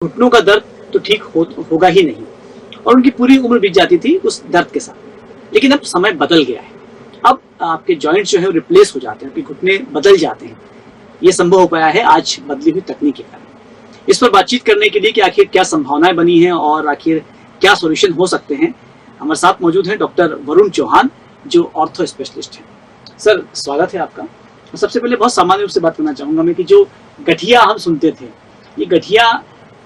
घुटनों का दर्द तो ठीक होगा ही नहीं और उनकी पूरी उम्र बीत जाती थी उस दर्द के साथ। लेकिन अब समय बदल गया है। अब आपके जॉइंट्स जो है रिप्लेस हो जाते हैं, आपके घुटने बदल जाते हैं। ये संभव हो पाया है आज बदली हुई तकनीक के कारण। इस पर बातचीत करने के लिए कि आखिर क्या संभावनाएं बनी हैं और आखिर क्या सॉल्यूशन हो सकते हैं, हमारे साथ मौजूद हैं डॉक्टर वरुण चौहान, जो ऑर्थो स्पेशलिस्ट हैं। सर, स्वागत है आपका। सबसे पहले बहुत सामान्य रूप से बात करना चाहूंगा मैं कि जो गठिया हम सुनते थे, ये गठिया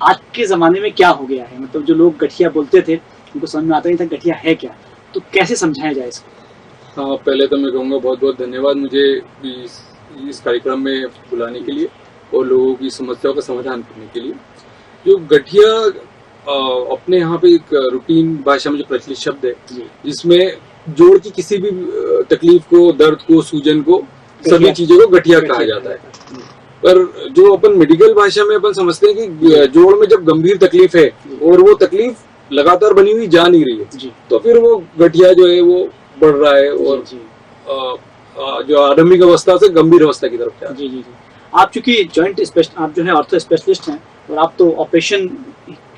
आज के ज़माने में क्या हो गया है? मतलब जो लोग गठिया बोलते थे उनको समझ में आता नहीं था गठिया है क्या, तो कैसे समझाया जाए इसको? हाँ, पहले तो मैं कहूँगा बहुत बहुत धन्यवाद मुझे इस कार्यक्रम में बुलाने के लिए और लोगों की समस्याओं का समाधान करने के लिए। जो गठिया अपने यहाँ पे एक रूटीन भाषा में जो प्रचलित शब्द है, जिसमें जोड़ की किसी भी तकलीफ को, दर्द को, सूजन को, सभी चीजों को गठिया कहा जाता है। पर जो अपन मेडिकल भाषा में अपन समझते हैं कि जोड़ में जब गंभीर तकलीफ है और वो तकलीफ लगातार बनी हुई जा नहीं रही है, तो फिर वो गठिया जो है वो बढ़ रहा है और जो आरंभिक अवस्था से गंभीर अवस्था की तरफ जा रहा है। जी। आप चूंकि जॉइंट स्पेशलिस्ट, आप जो है ऑर्थो स्पेशलिस्ट हैं और आप तो ऑपरेशन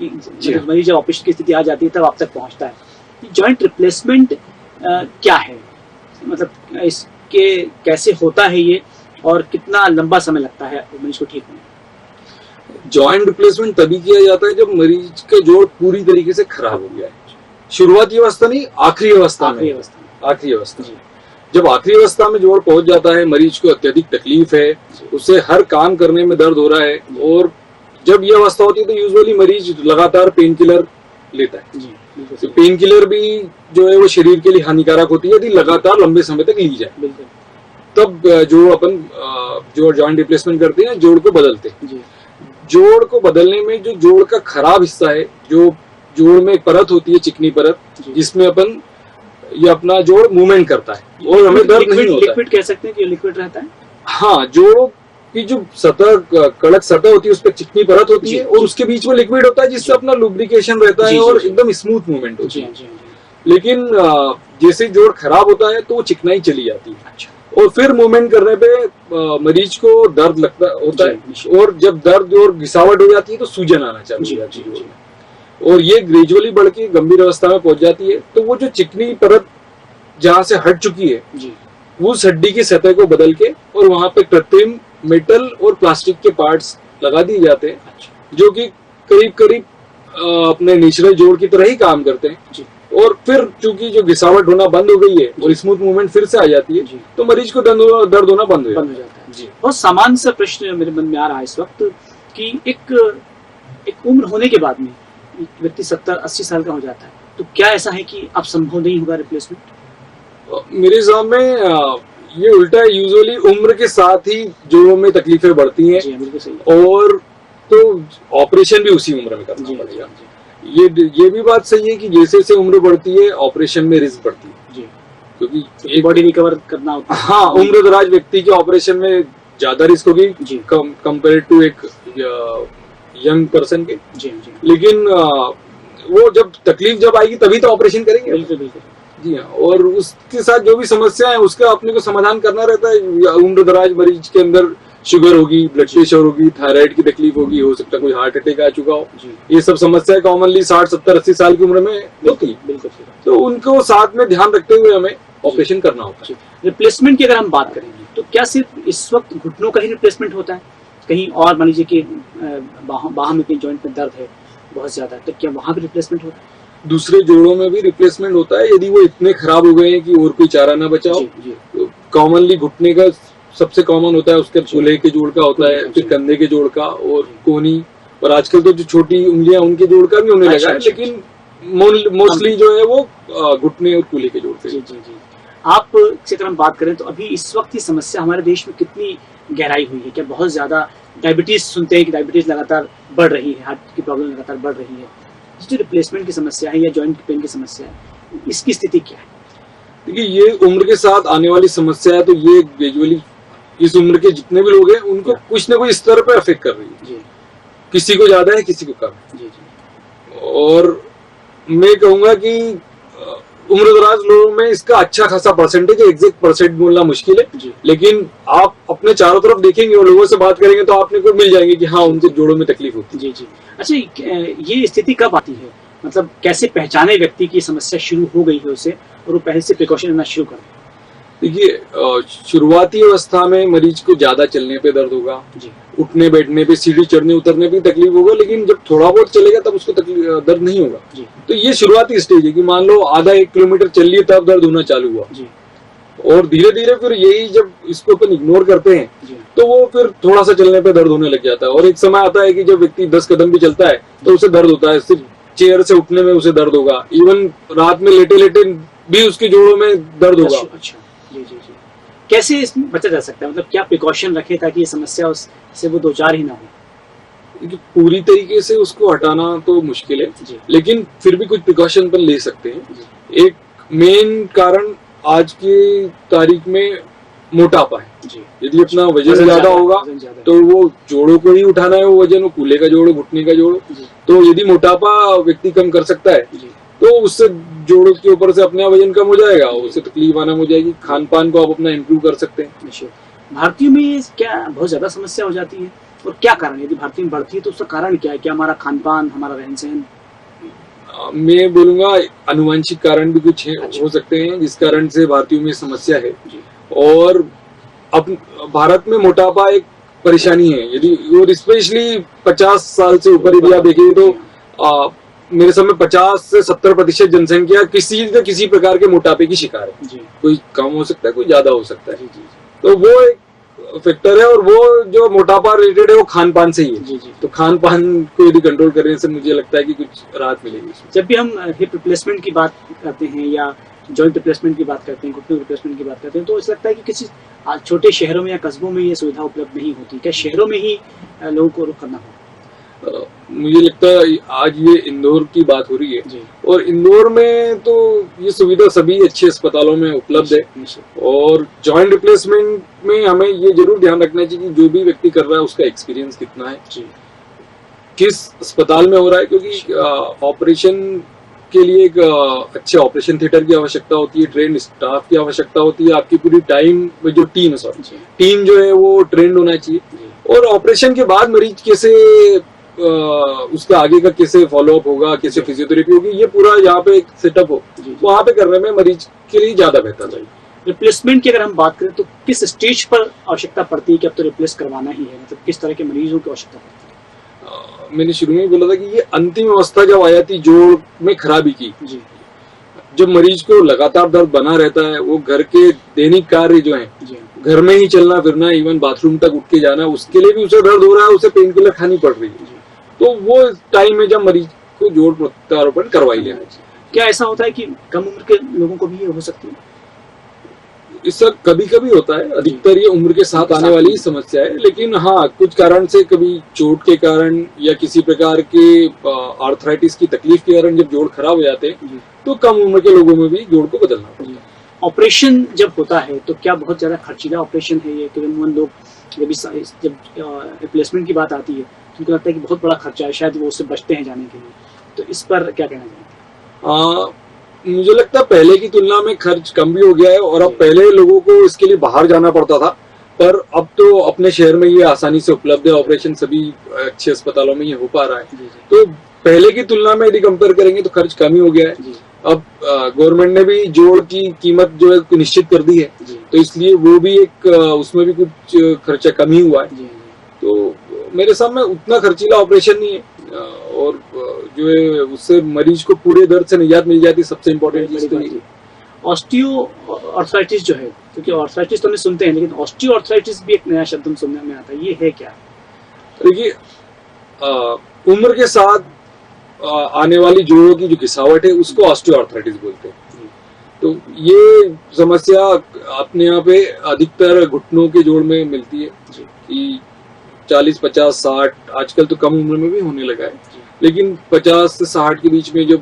मरीज जब ऑपरेशन की स्थिति आ जाती है तब आप तक पहुंचता है। जॉइंट रिप्लेसमेंट क्या है, मतलब इसके कैसे होता है ये और कितना लंबा समय लगता है मरीज को ठीक होने? जॉइंट रिप्लेसमेंट तभी किया जाता है जब मरीज का जोड़ पूरी तरीके से खराब हो गया है। शुरुआती अवस्था नहीं, आखिरी अवस्था में। जब आखिरी अवस्था में जोड़ पहुंच जाता है, मरीज को अत्यधिक तकलीफ है, उसे हर काम करने में दर्द हो रहा है, और जब ये अवस्था होती है तो यूजुअली मरीज लगातार पेन किलर लेता है। तो पेन किलर भी जो है वो शरीर के लिए हानिकारक होती है यदि लगातार लंबे समय तक ली जाए। तब जो अपन जो जॉइंट रिप्लेसमेंट करते हैं, जोड़ को बदलते हैं। जोड़ को बदलने में जो जोड़ का खराब हिस्सा है, जो जोड़ में एक परत होती है, चिकनी परत, जिसमें अपन ये अपना जोड़ मूवमेंट करता है और हमें दर्द नहीं होता। लिक्विड कह सकते हैं कि लिक्विड रहता है। हाँ, जोड़ों की जो सतह, कड़क सतह होती है, उस पर चिकनी परत होती है और उसके बीच में लिक्विड होता है, जिससे अपना लुब्रिकेशन रहता है और एकदम स्मूथ मूवमेंट होती है। लेकिन जैसे जोड़ खराब होता है तो वो चिकनाई चली जाती है और फिर मूवमेंट करने पे मरीज को दर्द लगता होता है, और जब दर्द और घिसावट हो जाती है तो सूजन आना चालू हो जाती है और ये ग्रेजुअली बढ़ के गंभीर अवस्था में पहुंच जाती है। तो वो जो चिकनी परत जहां से हट चुकी है, उस हड्डी की सतह को बदल के और वहां पे कृत्रिम मेटल और प्लास्टिक के पार्ट्स लगा दिए जाते हैं, जो कि करीब करीब अपने नेचुरल जोड़ की तरह ही काम करते हैं। और फिर चूंकि जो घिसावट होना बंद हो गई है और स्मूथ मूवमेंट फिर से आ जाती है, तो मरीज को दर्द होना बंद हो जाता है। जी, बहुत सामान्य सा प्रश्न मेरे मन में आ रहा है इस वक्त कि एक उम्र होने के बाद में एक व्यक्ति 70-80 साल का हो जाता है, तो क्या ऐसा है कि अब संभव नहीं होगा रिप्लेसमेंट? मेरे हिसाब में ये उल्टा है। यूजुअली उम्र के साथ ही जोड़ों में तकलीफें बढ़ती हैं, और तो ऑपरेशन भी उसी उम्र में करना पड़ेगा। ये भी बात सही है कि जैसे जैसे उम्र बढ़ती है ऑपरेशन में रिस्क बढ़ती है, क्योंकि बॉडी रिकवर करना होता है। हाँ, उम्र दराज व्यक्ति के ऑपरेशन में ज्यादा रिस्क होगी कंपेयर टू एक यंग पर्सन के। लेकिन वो जब तकलीफ जब आएगी तभी तो ऑपरेशन करेंगे। बिल्कुल। जी हाँ, और उसके साथ जो भी समस्या है उसका अपने को समाधान करना रहता है। उम्र दराज मरीज के अंदर शुगर होगी, ब्लड प्रेशर होगी, थायराइड की तकलीफ होगी, हो सकता है कोई हार्ट अटैक आ चुका हो। ये सब समस्याएं कॉमनली 60, 70, 80 साल की उम्र में होती है। बिल्कुल। तो उनको साथ में ध्यान रखते हुए हमें ऑपरेशन करना होता है। रिप्लेसमेंट की अगर हम बात करेंगे तो क्या सिर्फ इस वक्त घुटनों का ही रिप्लेसमेंट होता है? कहीं और मान लीजिए कि बाह में कहीं जॉइंट में दर्द है बहुत ज्यादा, तो क्या वहां भी रिप्लेसमेंट होता है? दूसरे जोड़ों में भी रिप्लेसमेंट होता है यदि वो इतने खराब हो गए हैं कि और कोई चारा ना बचा हो। तो कॉमनली घुटने का सबसे कॉमन होता है, उसके कूल्हे के जोड़ का होता है, फिर कंधे के जोड़ का और कोहनी, और आजकल तो जो छोटी उंगलियां उनके जोड़ का भी होने लगा है। लेकिन मोस्टली जो है वो घुटने और कूल्हे के जोड़ पे। आप से अगर हम बात करें तो अभी इस वक्त की समस्या हमारे देश में कितनी गहराई हुई है? क्या बहुत ज्यादा डायबिटीज सुनते हैं कि डायबिटीज लगातार बढ़ रही है, हार्ट की प्रॉब्लम लगातार बढ़ रही है? जो रिप्लेसमेंट की समस्या है या जॉइंट पेन की समस्या है, इसकी स्थिति क्या है? देखिए, ये उम्र के साथ आने वाली समस्या है, तो ये ग्रेजुअली इस उम्र के जितने भी लोग हैं उनको कुछ ना कुछ स्तर पर अफेक्ट कर रही है। किसी को ज्यादा है, किसी को कम है। और मैं कहूंगा कि उम्रदराज लोगों में इसका अच्छा खासा परसेंटेज है, एग्जैक्ट परसेंट बोलना मुश्किल है, जी। लेकिन आप अपने चारों तरफ देखेंगे और लोगों से बात करेंगे तो आपने को मिल जाएंगे कि हाँ उनके जोड़ों में तकलीफ होती है। जी जी। अच्छा, ये स्थिति कब आती है, मतलब कैसे पहचाने व्यक्ति की समस्या शुरू हो गई है उसे और वो पहले से प्रिकॉशन लेना शुरू कर? देखिए, शुरुआती अवस्था में मरीज को ज्यादा चलने पे दर्द होगा, जी उठने बैठने पे, सीढ़ी चढ़ने उतरने पे तकलीफ होगा, लेकिन जब थोड़ा बहुत चलेगा तब उसको दर्द नहीं होगा। जी तो ये शुरुआती स्टेज है कि मान लो आधा 1 किलोमीटर चल लिए तब दर्द होना चालू हुआ, जी और धीरे धीरे फिर यही जब इसको अपन इग्नोर करते हैं जी तो वो फिर थोड़ा सा चलने पे दर्द होने लग जाता है। और एक समय आता है कि जब व्यक्ति 10 कदम भी चलता है तो उसे दर्द होता है, सिर्फ चेयर से उठने में उसे दर्द होगा, इवन रात में लेटे लेटे भी उसके जोड़ों में दर्द होगा। अच्छा, जी जी जी। कैसे इसमें बचा जा सकता है, मतलब क्या प्रिकॉशन रखे ताकि ये समस्या उससे वो दो चार ही ना हो? क्योंकि पूरी तरीके से उसको हटाना तो मुश्किल है, जी लेकिन फिर भी कुछ प्रिकॉशन पर ले सकते हैं। जी एक मेन कारण आज की तारीख में मोटापा है। जी। यदि अपना वजन ज्यादा होगा वजन ज्यादा है। तो वो जोड़ों को ही उठाना है, वो वजन, वो कूल्हे का जोड़, घुटने का जोड़। जी तो यदि मोटापा व्यक्ति कम कर सकता है जी तो उससे जोड़ों के ऊपर से अपना वजन कम हो जाएगा, उससे तकलीफ आना हो जाएगी। खान पान को आप अपना इम्प्रूव कर सकते हैं। निश्चित। भारतीयों में ये क्या बहुत ज्यादा समस्या हो जाती है, और क्या कारण, यदि भारतीयों में बढ़ती है तो उसका कारण क्या है? क्या हमारा खान पान, हमारा रहन सहन? मैं बोलूंगा आनुवंशिक कारण भी कुछ है, अच्छा। हो सकते हैं जिस कारण से भारतीयों में समस्या है। जी और अब भारत में मोटापा एक परेशानी है, यदि और स्पेशली 50 साल से ऊपर यदि आप देखेंगे तो मेरे समय 50 से 70% जनसंख्या किसी न किसी प्रकार के मोटापे की शिकार है। जी कोई कम हो सकता है, कोई ज्यादा हो सकता है। जी जी तो वो एक फैक्टर है, और वो जो मोटापा रिलेटेड है वो खान पान से ही है। जी जी। तो खान पान को यदि कंट्रोल करने से मुझे लगता है कि कुछ राहत मिलेगी इसमें। जब भी हम हिप रिप्लेसमेंट की बात करते हैं या जॉइंट रिप्लेसमेंट की बात करते हैं, घुटने रिप्लेसमेंट की बात करते हैं, तो ऐसा लगता है कि किसी छोटे शहरों में या कस्बों में ये सुविधा उपलब्ध नहीं होती। क्या शहरों में ही लोगों को रुख करना होगा? मुझे लगता है आज ये इंदौर की बात हो रही है, जी और इंदौर में तो ये सुविधा सभी अच्छे अस्पतालों में उपलब्ध है। निश्चित। और जॉइंट रिप्लेसमेंट में हमें ये जरूर ध्यान रखना चाहिए कि जो भी व्यक्ति कर रहा है उसका एक्सपीरियंस कितना है, जी किस अस्पताल में हो रहा है, क्योंकि ऑपरेशन के लिए एक अच्छे ऑपरेशन थिएटर की आवश्यकता होती है, ट्रेन स्टाफ की आवश्यकता होती है, आपकी पूरी टाइम जो टीम है, सॉरी जी टीम जो है वो ट्रेंड होना चाहिए। जी और ऑपरेशन के बाद मरीज कैसे उसका आगे का कैसे फॉलोअप होगा, कैसे फिजियोथेरेपी होगी, ये पूरा यहाँ पे एक सेटअप हो, जी। वहाँ पे करने में मरीज के लिए ज्यादा बेहतर है। रिप्लेसमेंट की अगर हम बात करें तो किस स्टेज पर आवश्यकता पड़ती है कि अब तो रिप्लेस करवाना ही है, मतलब किस तरह के मरीजों की आवश्यकता पड़ती है? मैंने शुरू में ही बोला था कि ये अंतिम अवस्था जब आ जाती जोड़ में खराबी की, जी जब मरीज को लगातार दर्द बना रहता है, वो घर के दैनिक कार्य जो है, जी घर में ही चलना फिरना, इवन बाथरूम तक उठ के जाना, उसके लिए भी उसे दर्द हो रहा है, उसे पेन किलर खानी पड़ रही है, जी। तो वो टाइम है जब मरीज को जोड़ प्रत्यारोपण करवाई लेना चाहिए। क्या ऐसा होता है कि कम उम्र के लोगों को भी ये हो सकती है? इसका कभी कभी होता है, अधिकतर ये उम्र के साथ आने वाली ही समस्या है, लेकिन हाँ कुछ कारण से, कभी चोट के कारण या किसी प्रकार के आर्थराइटिस की तकलीफ के कारण जब जोड़ खराब हो जाते हैं जी तो कम उम्र के लोगों में भी जोड़ को बदलना पड़ता है। ऑपरेशन जब होता है तो क्या बहुत ज्यादा खर्चीला ऑपरेशन है ये? क्योंकि लोग जब रिप्लेसमेंट की बात आती है तो उनको लगता है कि बहुत बड़ा खर्चा है, शायद वो उससे बचते हैं जाने के लिए, तो इस पर क्या कहना चाहिए? मुझे लगता है पहले की तुलना में खर्च कम भी हो गया है, और अब पहले लोगों को इसके लिए बाहर जाना पड़ता था, पर अब तो अपने शहर में ये आसानी से उपलब्ध है, ऑपरेशन सभी अच्छे अस्पतालों में ये हो पा रहा है। जी जी तो पहले की तुलना में यदि कंपेयर करेंगे तो खर्च कम ही हो गया है। जी अब गवर्नमेंट ने भी जोड़ की कीमत जो है निश्चित कर दी है, जी तो इसलिए वो भी एक उसमें भी कुछ खर्चा कम ही हुआ है। जी तो मेरे सामने उतना खर्चीला ऑपरेशन नहीं है, और जो है उससे मरीज को पूरे दर्द से निजात मिल जाती है, सबसे इम्पोर्टेंट चीज तो ये। ऑस्टियो आर्थराइटिस जो है, क्योंकि आर्थराइटिस तो हम सुनते हैं, लेकिन ऑस्टियो आर्थराइटिस भी एक नया शब्द हम सुनने में आता है, ये है क्या? देखिए, उम्र के साथ आने वाली जोड़ों की जो घिसावट है उसको ऑस्टियोआर्थराइटिस बोलते हैं। तो ये समस्या अपने यहाँ पे अधिकतर घुटनों के जोड़ में मिलती है कि 40, 50, 60, आजकल तो कम उम्र में भी होने लगा है, लेकिन 50 से 60 के बीच में जब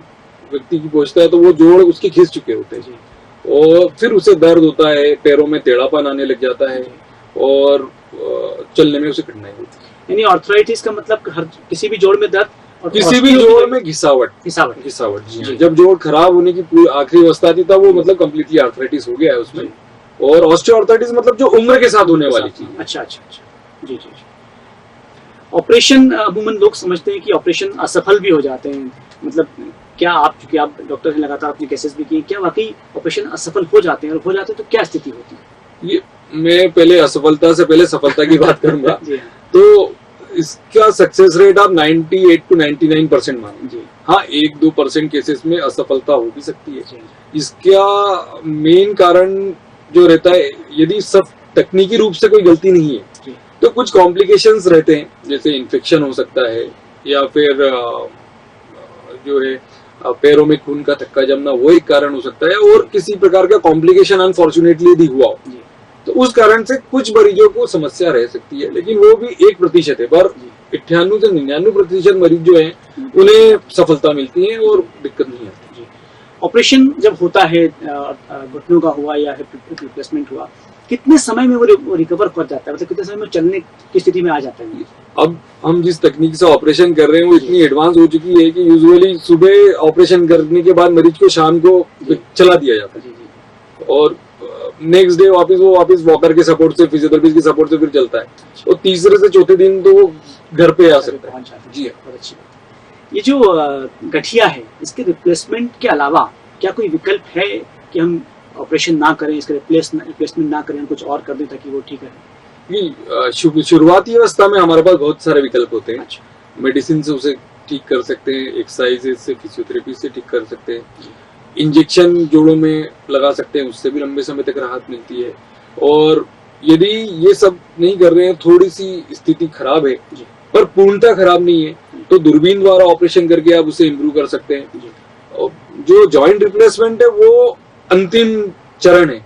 व्यक्ति की पहुंचता है तो वो जोड़ उसके घिस चुके होते हैं, और फिर उसे दर्द होता है, पैरों में टेढ़ापन आने लग जाता है, और चलने में उसे कठिनाई होती है। यानी आर्थराइटिस का मतलब हर किसी भी जोड़ में दर्द और किसी भी जोड़ में घिसावट घिसावट जी हाँ। जब जोड़ खराब होने की पूरी आखिरी अवस्था थी तब वो मतलब कम्प्लीटली आर्थराइटिस हो गया है उसमें। और ऑस्टियोआर्थराइटिस मतलब जो उम्र के साथ होने वाली चीज। अच्छा। जी। ऑपरेशन अमूमन लोग समझते हैं कि ऑपरेशन असफल भी हो जाते हैं, मतलब क्या आप, चूंकि आप डॉक्टर हैं, लगातार अपने केसेस भी किए, क्या वाकई ऑपरेशन असफल हो जाते हैं, और हो जाते हैं तो क्या स्थिति होती है? ये मैं पहले असफलता से पहले सफलता की बात करूंगा। तो इसका सक्सेस रेट आप 98 to 99% मानेंगे। हाँ, 1-2% केसेस में असफलता हो भी सकती है। इसका मेन कारण जो रहता है, यदि सब तकनीकी रूप से कोई गलती नहीं है तो कुछ कॉम्प्लिकेशंस रहते हैं, जैसे इन्फेक्शन हो सकता है, या फिर जो है पैरों में खून का थक्का जमना, वो एक कारण हो सकता है। और किसी प्रकार का कॉम्प्लिकेशन अनफॉर्चुनेटली यदि हुआ हो तो उस कारण से कुछ मरीजों को समस्या रह सकती है, लेकिन वो भी 1% है। पर 98 से 99% मरीज जो है उन्हें सफलता मिलती है और दिक्कत नहीं आती। ऑपरेशन जब होता है, घुटनों का हुआ या हिप रिप्लेसमेंट हुआ, कितने समय में वो रिकवर कर जाता है, मतलब कितने समय में चलने की स्थिति में आ जाता है? अब हम जिस तकनीक से ऑपरेशन कर रहे हैं वो इतनी एडवांस हो चुकी है कि यूजुअली सुबह ऑपरेशन करने के बाद मरीज को शाम को चला दिया जाता है, और नेक्स्ट डे वापस वॉकर के सपोर्ट से, फिजियोथेरेपिस्ट के सपोर्ट से फिर चलता है, और तीसरे से चौथे दिन तो वो घर पे आ सकता है। जी हाँ, बहुत अच्छी बात। ये जो गठिया है, इसके रिप्लेसमेंट के अलावा क्या कोई विकल्प है कि हम ऑपरेशन ना करें, इसका रिप्लेसमेंट ना करें, हम कुछ और कर दें ताकि वो ठीक है? शुरुआती अवस्था में हमारे पास बहुत सारे विकल्प होते हैं। मेडिसिन से उसे ठीक कर सकते हैं, एक्सरसाइज से, फिजियोथेरेपी से ठीक कर सकते हैं, इंजेक्शन जोड़ों में लगा सकते हैं, उससे भी लंबे समय तक राहत मिलती है। और यदि ये सब नहीं कर रहे हैं, थोड़ी सी स्थिति खराब है पर पूर्णतः खराब नहीं है, तो दूरबीन द्वारा ऑपरेशन करके आप उसे इम्प्रूव कर सकते हैं। और जो जॉइंट रिप्लेसमेंट है वो अंतिम चरण है।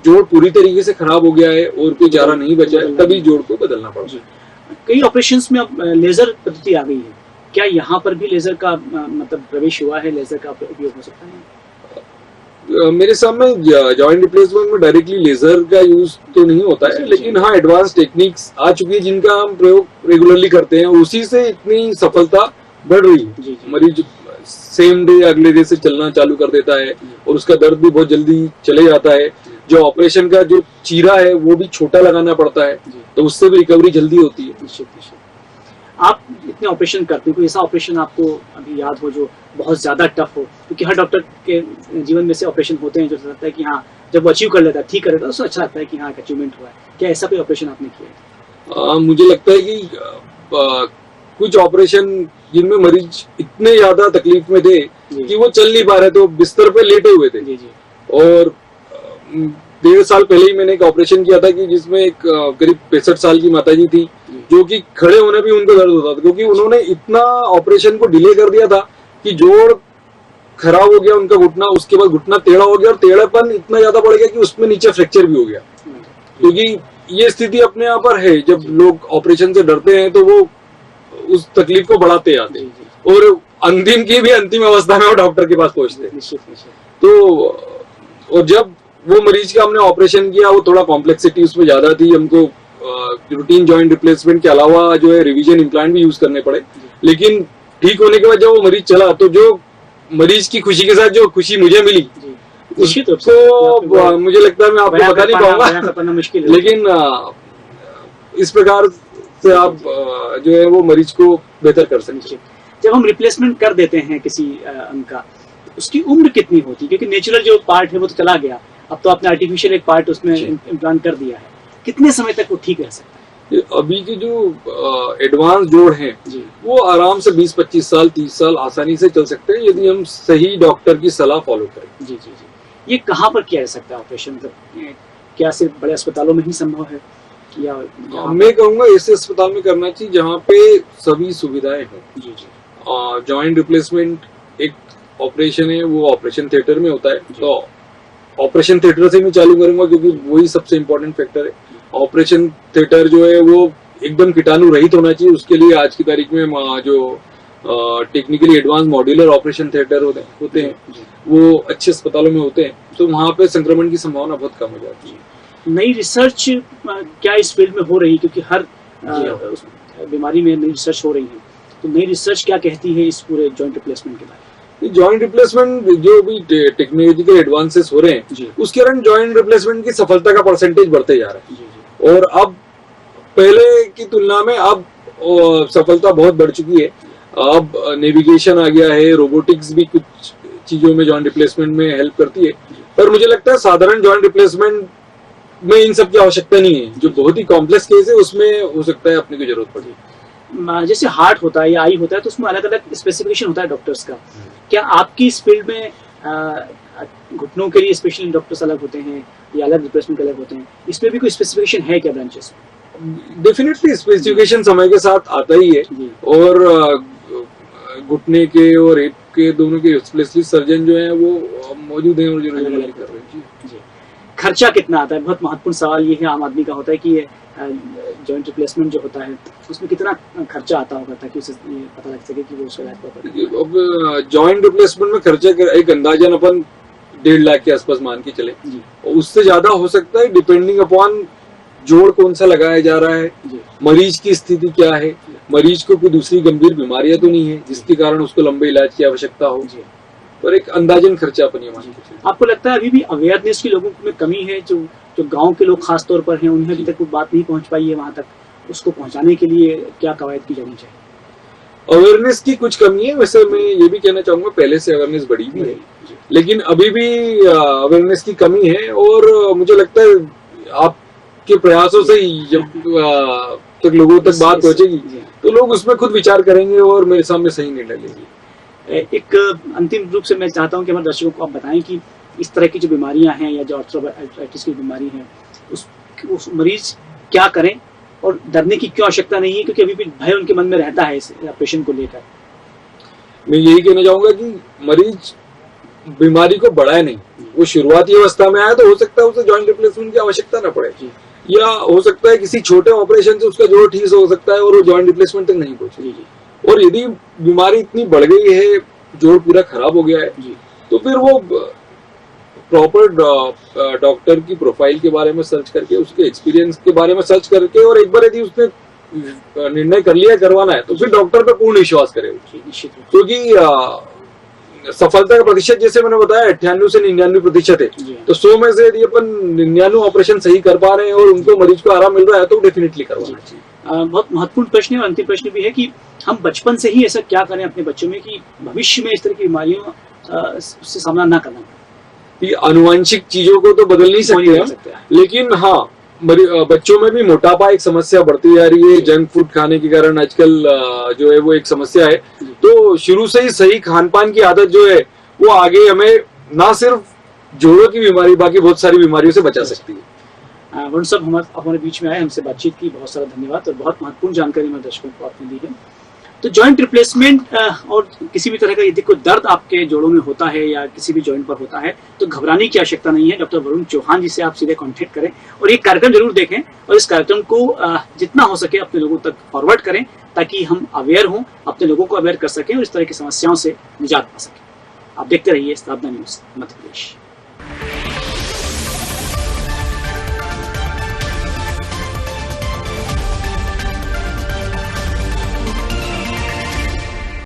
जोड़ पूरी तरीके से खराब हो गया है और कोई चारा नहीं बचा है, तभी जोड़ को बदलना पड़ेगा। कई ऑपरेशंस में अब लेजर पद्धति आ गई है, क्या यहाँ पर भी लेजर का मतलब प्रवेश हुआ है, लेजर का उपयोग हो सकता है? मेरे सामने जॉइंट रिप्लेसमेंट में डायरेक्टली लेजर का यूज तो नहीं होता है, लेकिन हाँ एडवांस टेक्निक्स आ चुकी है जिनका हम प्रयोग रेगुलरली करते हैं, उसी से इतनी सफलता बढ़ रही है। मरीज सेम डे अगले डे से चलना चालू कर देता है और उसका दर्द भी बहुत जल्दी चले जाता है। जो ऑपरेशन का जो चीरा है वो भी छोटा लगाना पड़ता है, तो उससे भी रिकवरी जल्दी होती है। निश्चित। आप इतने ऑपरेशन करते हो, कोई ऐसा ऑपरेशन आपको अभी याद हो जो बहुत ज्यादा टफ हो? क्योंकि हर डॉक्टर के जीवन में से ऑपरेशन होते हैं जो लगता है कि हाँ, जब वो अचीव कर लेता है, ठीक कर लेता है, तो अच्छा लगता है कि हाँ एक अचीवमेंट हुआ है। क्या ऐसा कोई ऑपरेशन आपने किया है? मुझे लगता है कि कुछ ऑपरेशन जिनमें मरीज इतने ज्यादा तकलीफ में थे कि वो चल नहीं पा रहे थे, तो बिस्तर पे लेटे हुए थे। और 1.5 साल पहले ही मैंने एक ऑपरेशन किया था कि जिसमें एक करीब 65 साल की माताजी थी, जो कि खड़े होने भी उनको दर्द होता था, क्योंकि उन्होंने इतना ऑपरेशन को डिले कर दिया था कि जोड़ खराब हो गया उनका घुटना, उसके बाद घुटना टेढ़ा हो गया और टेढ़ापन इतना ज्यादा बढ़ गया कि उसमें नीचे फ्रैक्चर भी हो गया। क्योंकि ये स्थिति अपने यहाँ पर है, जब लोग ऑपरेशन से डरते हैं तो वो उस तकलीफ को बढ़ाते जाते हैं और अंतिम की भी अंतिम अवस्था में वो डॉक्टर के पास पहुंचते हैं। तो और जब वो मरीज का हमने ऑपरेशन किया, वो थोड़ा कॉम्प्लेक्सिटी उसमें ज्यादा थी, हमको रूटीन जॉइंट रिप्लेसमेंट के अलावा जो है रिवीजन इम्प्लांट भी यूज करने पड़े। लेकिन ठीक होने के बाद जब वो मरीज चला, तो जो मरीज की खुशी के साथ जो खुशी मुझे मिली उसको मुझे लगता है मैं आपको बता नहीं पाऊंगा, लेकिन इस प्रकार से आप जो है वो मरीज को बेहतर कर सकते हैं। जब हम रिप्लेसमेंट कर देते हैं किसी अंग का, उसकी उम्र कितनी होती है? क्योंकि नेचुरल जो पार्ट है वो तो चला गया, अब तो आपने आर्टिफिशियल एक पार्ट उसमें इम्प्लांट कर दिया है, कितने समय तक वो ठीक रह सकता है? अभी के जो एडवांस जोड़ हैं वो आराम से 20-25 साल 30 साल आसानी से चल सकते हैं, यदि हम सही डॉक्टर की सलाह फॉलो करें। जी। ये कहाँ पर किया जा सकता है ऑपरेशन? क्या सिर्फ बड़े अस्पतालों में ही संभव है, या मैं कहूँगा ऐसे अस्पताल में करना चाहिए जहाँ पे सभी सुविधाएं हों। जॉइंट रिप्लेसमेंट एक ऑपरेशन है, वो ऑपरेशन थिएटर में होता है, तो ऑपरेशन थिएटर से मैं चालू करूंगा क्योंकि वही सबसे इम्पोर्टेंट फैक्टर है। ऑपरेशन थिएटर जो है वो एकदम कीटाणु रहित होना चाहिए। उसके लिए आज की तारीख में जो technically advance modular operation theatre होते हैं वो अच्छे अस्पतालों में होते हैं, तो वहाँ पे संक्रमण की संभावना बहुत कम हो जाती है। नई रिसर्च क्या इस फील्ड में हो रही है? क्योंकि हर बीमारी में नई रिसर्च हो रही है, तो नई रिसर्च क्या कहती है इस पूरे जॉइंट रिप्लेसमेंट के बारे में? जॉइंट रिप्लेसमेंट जो भी टेक्नोलॉजिकल एडवांसेस हो रहे हैं जी। उसके कारण जॉइंट रिप्लेसमेंट की सफलता का परसेंटेज बढ़ते जा रहा है। जी जी और अब पहले की तुलना में अब सफलता बहुत बढ़ चुकी है। अब नेविगेशन आ गया है, रोबोटिक्स भी कुछ चीजों में जॉइंट रिप्लेसमेंट में हेल्प करती है। पर मुझे लगता है साधारण जॉइंट रिप्लेसमेंट में इन सब की आवश्यकता नहीं है। जो बहुत ही कॉम्प्लेक्स केस है उसमें हो सकता है अपने को जरूरत पड़े। जैसे हार्ट होता है या आई होता है तो उसमें अलग अलग स्पेसिफिकेशन होता है डॉक्टर्स का। क्या आपकी इस फील्ड में घुटनों के लिए स्पेशली डॉक्टर्स अलग होते हैं या अलग रिप्लेसमेंट अलग होते हैं, इसमें भी कोई स्पेसिफिकेशन है क्या ब्रांचेस में? डेफिनेटली स्पेसिफिकेशन समय के साथ आता ही है। जी। और घुटने के और हिप के दोनों के स्पेशलिस्ट सर्जन जो हैं वो मौजूद हैं और जो अलग अलग कर रहे हैं। जी। खर्चा कितना आता है? बहुत महत्वपूर्ण सवाल ये है आम आदमी का होता है कि जॉइंट रिप्लेसमेंट जो होता है उसमें कितना खर्चा आता होगा ताकि उसे ये पता लग सके कि वो उसका इलाज प्रॉपर। अब जॉइंट रिप्लेसमेंट में खर्चा एक अंदाजन अपन 1.5 लाख के आसपास मान के चले। जी उससे ज्यादा हो सकता है डिपेंडिंग अपॉन जोड़ कौन सा लगाया जा रहा है, जी मरीज की स्थिति क्या है, मरीज को कोई दूसरी गंभीर बीमारियां तो नहीं है जिसके कारण उसको लंबे इलाज की आवश्यकता हो। जी। पर एक अंदाजन खर्चा अपन ये मान के चले। आपको लगता है अभी भी अवेयरनेस की लोगों में कमी है? जो जो गांव के लोग खास तौर पर हैं उन्हें अभी तक कोई बात नहीं पहुंच पाई है वहां तक, उसको पहुंचाने के लिए क्या कवायद की जानी चाहिए? अवेयरनेस की कुछ कमी है। वैसे मैं ये भी कहना चाहूंगा पहले से अवेयरनेस बढ़ी भी है, जी। लेकिन अभी भी अवेयरनेस की कमी है। और मुझे लगता है आपके प्रयासों से ही जब तक लोगों तक बात पहुंचेगी जी। तो लोग उसमें खुद विचार करेंगे और मेरे सामने सही निर्णय लेंगे। एक अंतिम रूप से मैं चाहता हूं कि हमारे दर्शकों को आप बताएं कि इस तरह की जो बीमारियां हैं या जो आर्थराइटिस की बीमारी है उस मरीज क्या करें और डरने की क्यों आवश्यकता नहीं है, क्योंकि अभी भी भय उनके मन में रहता है इस ऑपरेशन को लेकर। मैं यही कहना चाहूंगा कि मरीज बीमारी को बढ़ाए नहीं, वो शुरुआती अवस्था में आया तो हो सकता है उसे जॉइंट रिप्लेसमेंट की आवश्यकता न पड़े, या हो सकता है किसी छोटे ऑपरेशन से उसका जोड़ ठीक हो सकता है और वो जॉइंट रिप्लेसमेंट तक नहीं पहुंचे। और यदि बीमारी इतनी बढ़ गई है, जोड़ पूरा खराब हो गया है, तो फिर वो प्रॉपर डॉक्टर की प्रोफाइल के बारे में सर्च करके, उसके एक्सपीरियंस के बारे में सर्च करके, और एक बार यदि उसने निर्णय कर लिया करवाना है तो फिर डॉक्टर पे पूर्ण विश्वास करे। क्योंकि सफलता का प्रतिशत जैसे मैंने बताया 98 से 99% है, तो 100 में से यदि अपन 99 ऑपरेशन सही कर पा रहे हैं और उनको मरीज को आराम मिल रहा है तो डेफिनेटली करवाना चाहिए। बहुत महत्वपूर्ण प्रश्न है और अंतिम प्रश्न भी है कि हम बचपन से ही ऐसा क्या करें अपने बच्चों में कि भविष्य में इस तरह की बीमारियों से सामना ना करना पड़े। आनुवंशिक चीजों को तो बदल नहीं सकते हम, लेकिन हाँ बच्चों में भी मोटापा एक समस्या बढ़ती जा रही है। जंक फूड खाने के कारण आजकल जो है वो एक समस्या है। तो शुरू से ही सही खान पान की आदत जो है वो आगे हमें ना सिर्फ जोड़ों की बीमारी बाकी बहुत सारी बीमारियों से बचा सकती है। वरुण साहब हमारे बीच में आए, हमसे बातचीत की, बहुत सारा धन्यवाद और बहुत महत्वपूर्ण जानकारी हमारे दर्शकों को आपने दी है। तो जॉइंट रिप्लेसमेंट और किसी भी तरह का यदि कोई दर्द आपके जोड़ों में होता है या किसी भी जॉइंट पर होता है तो घबराने की आवश्यकता नहीं है। डॉक्टर वरुण चौहान जी से आप सीधे कांटेक्ट करें और ये कार्यक्रम जरूर देखें और इस कार्यक्रम को जितना हो सके अपने लोगों तक फॉरवर्ड करें ताकि हम अवेयर हों, अपने लोगों को अवेयर कर सकें और इस तरह की समस्याओं से निजात पा सकें। आप देखते रहिए स्थापना न्यूज मध्य प्रदेश।